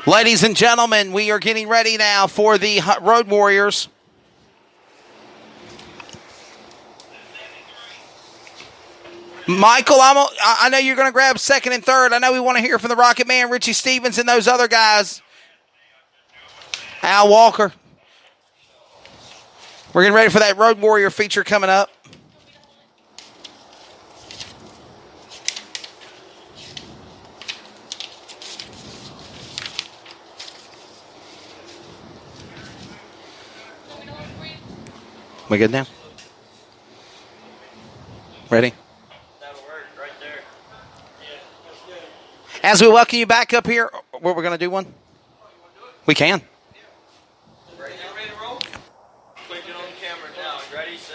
Ladies and gentlemen, we are getting ready now for the Road Warriors. Michael, I know you're going to grab second and third. I know we want to hear from the Rocket Man, Richie Stevens, and those other guys. Al Walker. We're getting ready for that Road Warrior feature coming up. We good now? Ready? As we welcome you back up here, we're going to do one? We can. Ready to roll? Click it on camera now. Ready, set.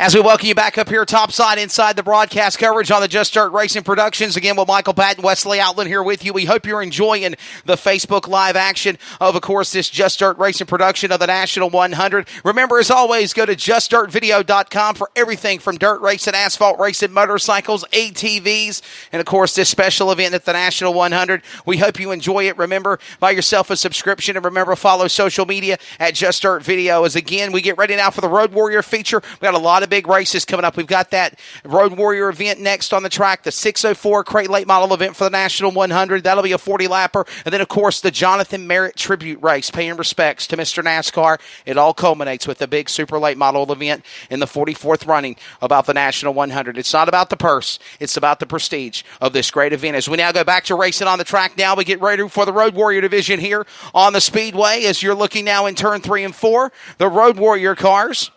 As we welcome you back up here topside inside the broadcast coverage on the Just Dirt Racing Productions. Again, with Michael Patton, Wesley Outland here with you. We hope you're enjoying the Facebook Live action of course, this Just Dirt Racing production of the National 100. Remember, as always, go to justdirtvideo.com for everything from dirt racing, asphalt racing, motorcycles, ATVs, and, of course, this special event at the National 100. We hope you enjoy it. Remember, buy yourself a subscription, and remember, follow social media at Just Dirt Video. As, again, we get ready now for the Road Warrior feature. We got a lot of big races coming up. We've got that Road Warrior event next on the track, the 604 Crate Late Model event for the National 100. That'll be a 40-lapper. And then, of course, the Jonathan Merritt Tribute Race, paying respects to Mr. NASCAR. It all culminates with the big Super Late Model event in the 44th running about the National 100. It's not about the purse. It's about the prestige of this great event. As we now go back to racing on the track now, we get ready for the Road Warrior division here on the Speedway. As you're looking now in turn 3 and 4, the Road Warrior cars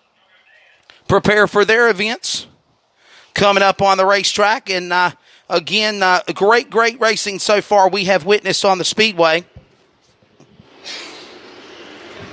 prepare for their events coming up on the racetrack. And again, great racing so far we have witnessed on the Speedway.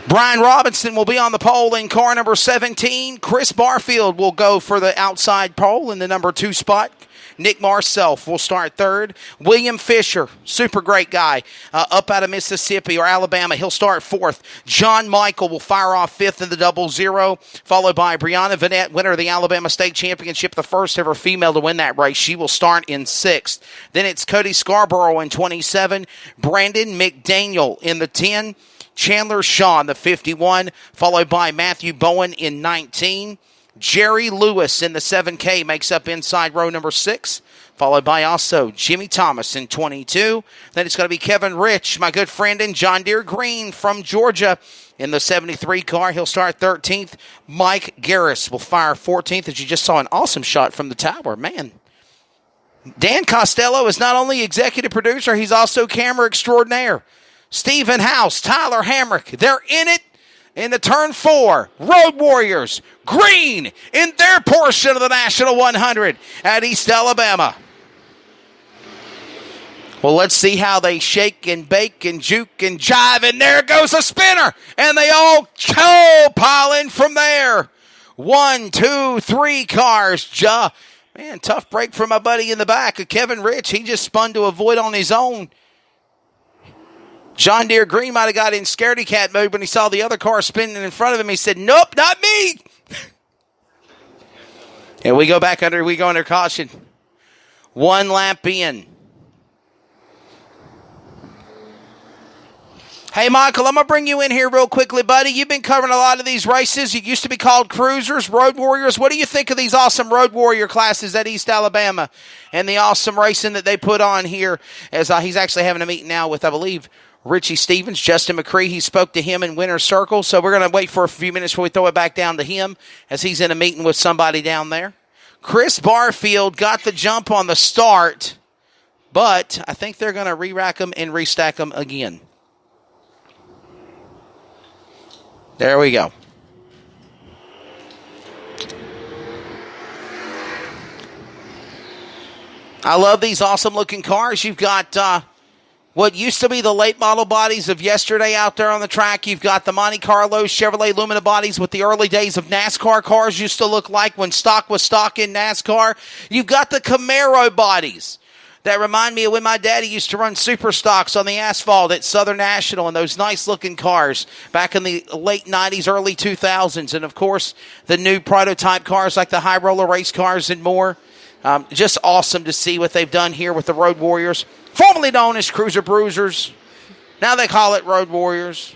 Brian Robinson will be on the pole in car number 17. Chris Barfield will go for the outside pole in the number 2 spot. Nick Marcelf will start third. William Fisher, super great guy, up out of Mississippi or Alabama. He'll start fourth. John Michael will fire off fifth in the 00, followed by Brianna Vanette, winner of the Alabama State Championship, the first ever female to win that race. She will start in sixth. Then it's Cody Scarborough in 27. Brandon McDaniel in the 10. Chandler Shaw in the 51, followed by Matthew Bowen in 19. Jerry Lewis in the 7K makes up inside row number 6, followed by also Jimmy Thomas in 22. Then it's going to be Kevin Rich, my good friend, and John Deere Green from Georgia in the 73 car. He'll start 13th. Mike Garris will fire 14th, as you just saw an awesome shot from the tower. Man, Dan Costello is not only executive producer, he's also camera extraordinaire. Stephen House, Tyler Hamrick, they're in it. In the turn 4, Road Warriors, green in their portion of the National 100 at East Alabama. Well, let's see how they shake and bake and juke and jive, and there goes a spinner, and they all pile in from there. 1, 2, 3 cars. Man, tough break for my buddy in the back, Kevin Rich. He just spun to avoid on his own. John Deere Green might have got in scaredy cat mode when he saw the other car spinning in front of him. He said, nope, not me. And we go under caution. 1 lap in. Hey, Michael, I'm going to bring you in here real quickly, buddy. You've been covering a lot of these races. You used to be called Cruisers, Road Warriors. What do you think of these awesome Road Warrior classes at East Alabama and the awesome racing that they put on here? As he's actually having a meeting now with, I believe, Richie Stevens, Justin McCree. He spoke to him in Winner's Circle, so we're going to wait for a few minutes before we throw it back down to him as he's in a meeting with somebody down there. Chris Barfield got the jump on the start, but I think they're going to re-rack them and restack them again. There we go. I love these awesome-looking cars. You've got what used to be the late model bodies of yesterday out there on the track. You've got the Monte Carlo Chevrolet Lumina bodies with the early days of NASCAR cars used to look like when stock was stock in NASCAR. You've got the Camaro bodies that remind me of when my daddy used to run super stocks on the asphalt at Southern National and those nice-looking cars back in the late 90s, early 2000s. And, of course, the new prototype cars like the high roller race cars and more. Just awesome to see what they've done here with the Road Warriors, formerly known as Cruiser Bruisers. Now they call it Road Warriors.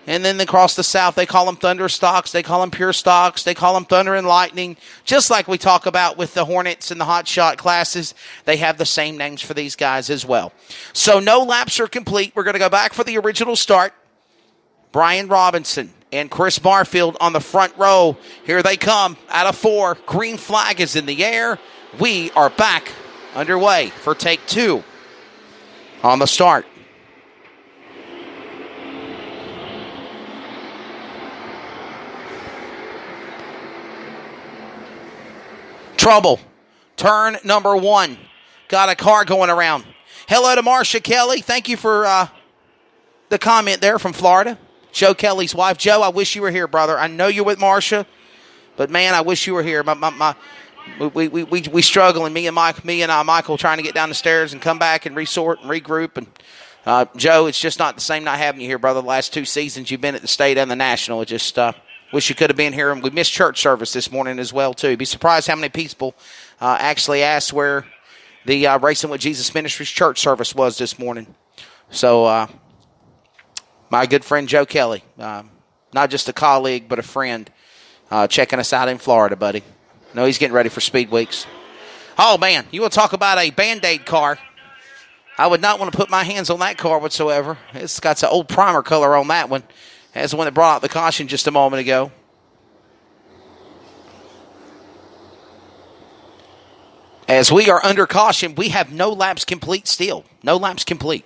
And then across the South, they call them Thunder Stocks. They call them Pure Stocks. They call them Thunder and Lightning. Just like we talk about with the Hornets and the Hot Shot classes, they have the same names for these guys as well. So no laps are complete. We're going to go back for the original start. Brian Robinson and Chris Barfield on the front row. Here they come out of 4. Green flag is in the air. We are back underway for take 2 on the start. Trouble. Turn number 1. Got a car going around. Hello to Marcia Kelly. Thank you for the comment there from Florida. Joe Kelly's wife. Joe, I wish you were here, brother. I know you're with Marcia, but man, I wish you were here. We struggle, and me and Michael trying to get down the stairs and come back and resort and regroup. And Joe, it's just not the same not having you here, brother. The last 2 seasons you've been at the state and the national. It just wish you could have been here. And we missed church service this morning as well too. Be surprised how many people actually asked where the Racing with Jesus Ministries church service was this morning. So. My good friend Joe Kelly, not just a colleague, but a friend, checking us out in Florida, buddy. No, he's getting ready for Speed Weeks. Oh, man, you want to talk about a Band-Aid car. I would not want to put my hands on that car whatsoever. It's got some old primer color on that one. That's the one that brought out the caution just a moment ago. As we are under caution, we have no laps complete still. No laps complete.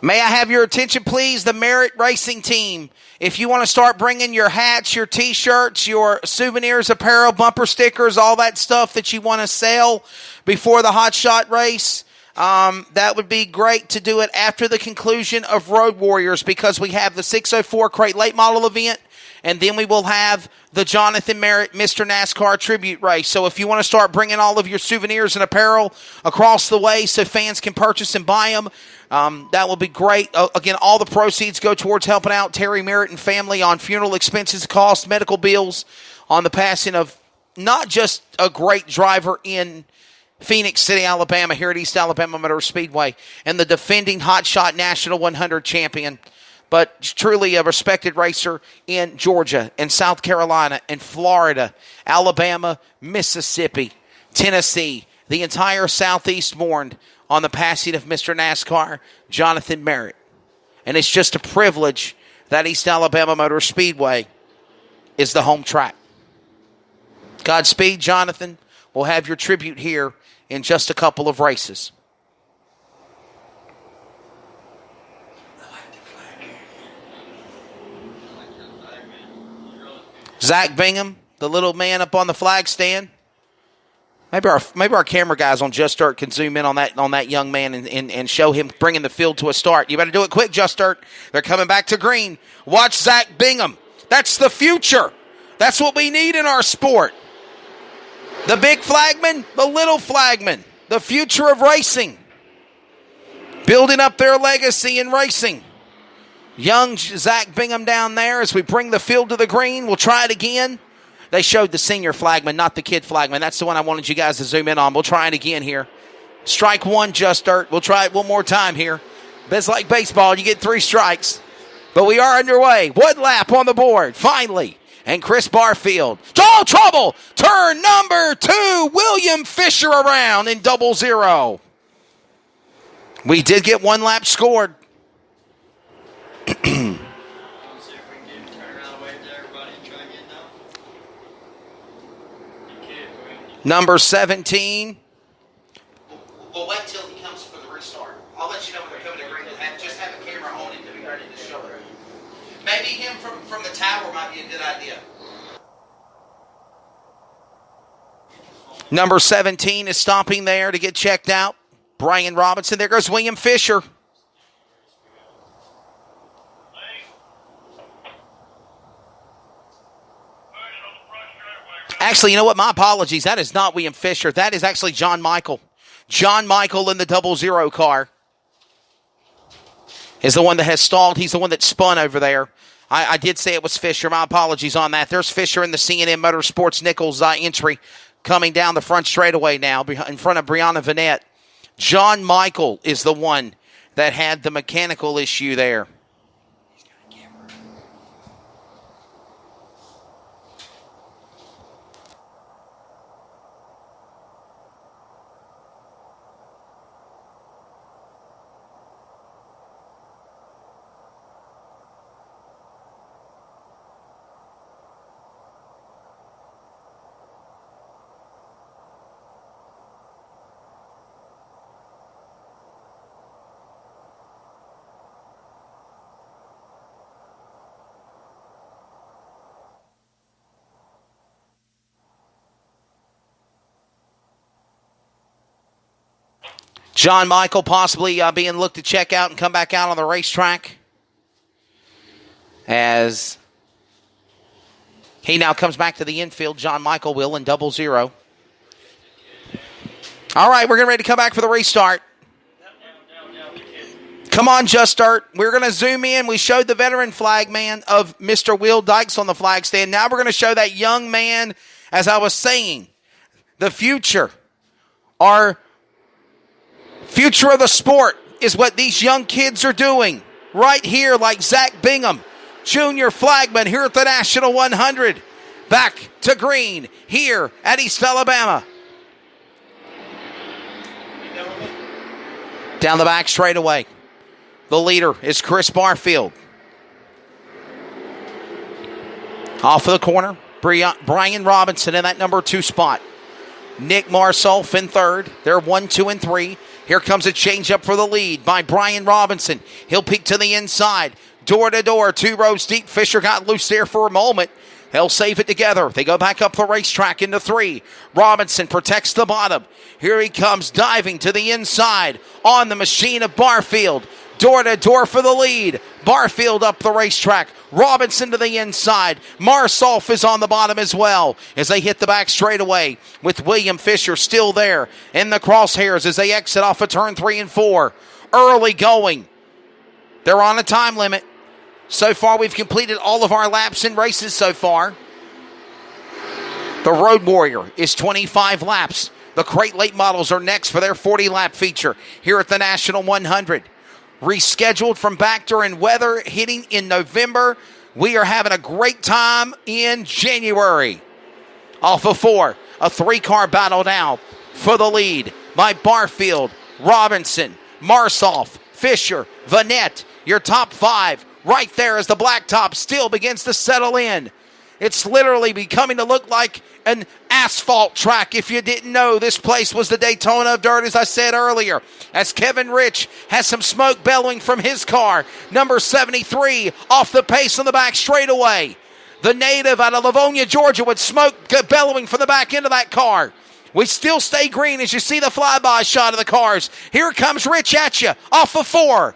May I have your attention, please? The Merit Racing Team. If you want to start bringing your hats, your T-shirts, your souvenirs, apparel, bumper stickers, all that stuff that you want to sell before the Hot Shot race, that would be great to do it after the conclusion of Road Warriors, because we have the 604 Crate Late Model event, and then we will have the Jonathan Merritt Mr. NASCAR Tribute Race. So if you want to start bringing all of your souvenirs and apparel across the way so fans can purchase and buy them, that will be great. Again, all the proceeds go towards helping out Terry Merritt and family on funeral expenses, costs, medical bills, on the passing of not just a great driver in Phoenix City, Alabama, here at East Alabama Motor Speedway, and the defending Hot Shot National 100 champion, but truly a respected racer in Georgia and South Carolina and Florida, Alabama, Mississippi, Tennessee. The entire Southeast mourned on the passing of Mr. NASCAR, Jonathan Merritt. And it's just a privilege that East Alabama Motor Speedway is the home track. Godspeed, Jonathan. We'll have your tribute here in just a couple of races. Zach Bingham, the little man up on the flag stand. Maybe our camera guys on Just Dirt can zoom in on that young man and show him bringing the field to a start. You better do it quick, Just Dirt. They're coming back to green. Watch Zach Bingham. That's the future. That's what we need in our sport. The big flagman, the little flagman, the future of racing. Building up their legacy in racing. Young Zach Bingham down there as we bring the field to the green. We'll try it again. They showed the senior flagman, not the kid flagman. That's the one I wanted you guys to zoom in on. We'll try it again here. Strike 1, Just Dirt. We'll try it one more time here. It's like baseball. You get 3 strikes. But we are underway. 1 lap on the board, finally. And Chris Barfield. Oh, trouble! Turn number 2. William Fisher around in 00. We did get 1 lap scored. Number 17. We'll wait till he comes for the restart. I'll let you know when they're coming to green. Just have a camera on him to be ready to show it. Maybe him from the tower might be a good idea. Number 17 is stopping there to get checked out. Brian Robinson. There goes William Fisher. Actually, you know what? My apologies. That is not William Fisher. That is actually John Michael. John Michael in the 00 car is the one that has stalled. He's the one that spun over there. I did say it was Fisher. My apologies on that. There's Fisher in the C&M Motorsports Nichols entry. coming down the front straightaway now in front of Brianna Vanette. John Michael is the one that had the mechanical issue there. John Michael possibly being looked to check out and come back out on the racetrack as he now comes back to the infield. John Michael will in 00. All right, we're getting ready to come back for the restart. Come on, Just Start. We're going to zoom in. We showed the veteran flag man of Mr. Will Dykes on the flag stand. Now we're going to show that young man, as I was saying, the future. Our future of the sport is what these young kids are doing right here, like Zach Bingham, junior flagman here at the National 100. Back to green here at East Alabama. Down the back straightaway. The leader is Chris Barfield. Off of the corner, Brian Robinson in that number 2 spot. Nick Marsolf in third. They're 1, 2, and 3. Here comes a changeup for the lead by Brian Robinson. He'll peek to the inside. Door to door, 2 rows deep. Fisher got loose there for a moment. They'll save it together. They go back up the racetrack into 3. Robinson protects the bottom. Here he comes diving to the inside on the machine of Barfield. Door to door for the lead. Barfield up the racetrack. Robinson to the inside. Marsolf is on the bottom as well as they hit the back straightaway with William Fisher still there in the crosshairs as they exit off of turn 3 and 4. Early going. They're on a time limit. So far, we've completed all of our laps and races so far. The Road Warrior is 25 laps. The Crate Late models are next for their 40-lap feature here at the National 100. Rescheduled from back during weather hitting in November. We are having a great time in January. Off of 4, a 3-car battle now for the lead by Barfield, Robinson, Marsolf, Fisher, Vanette. Your top 5 right there as the blacktop still begins to settle in. It's literally becoming to look like an asphalt track. If you didn't know, this place was the Daytona of dirt, as I said earlier. As Kevin Rich has some smoke bellowing from his car. Number 73 off the pace on the back straightaway. The native out of Livonia, Georgia, with smoke bellowing from the back end of that car. We still stay green as you see the flyby shot of the cars. Here comes Rich at you off of 4.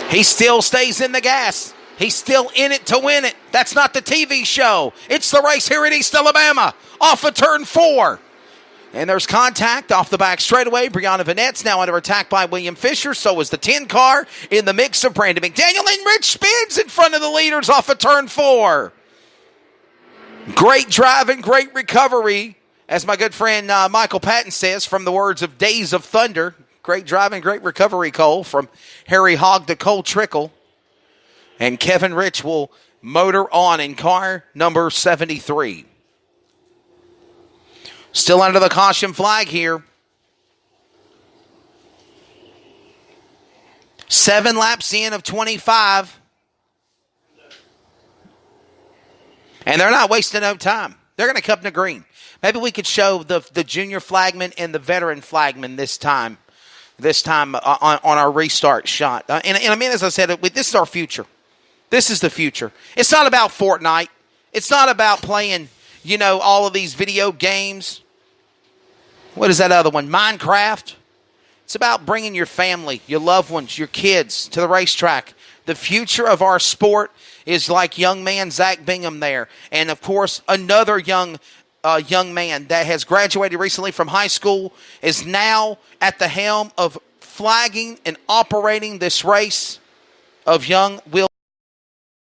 He still stays in the gas. He's still in it to win it. That's not the TV show. It's the race here at East Alabama. Off of turn 4. And there's contact off the back straightaway. Brianna Vanette's now under attack by William Fisher. So is the 10 car in the mix of Brandon McDaniel. And Rich spins in front of the leaders off of turn 4. Great driving, great recovery. As my good friend Michael Patton says, from the words of Days of Thunder. Great driving, great recovery, Cole, from Harry Hogg to Cole Trickle. And Kevin Rich will motor on in car number 73. Still under the caution flag here. 7 laps in of 25. And they're not wasting no time. They're going to come to green. Maybe we could show the junior flagman and the veteran flagman this time on our restart shot. And I mean, as I said, this is our future. This is the future. It's not about Fortnite. It's not about playing, all of these video games. What is that other one? Minecraft. It's about bringing your family, your loved ones, your kids to the racetrack. The future of our sport is like young man Zach Bingham there. And, of course, another young man that has graduated recently from high school is now at the helm of flagging and operating this race of young Will.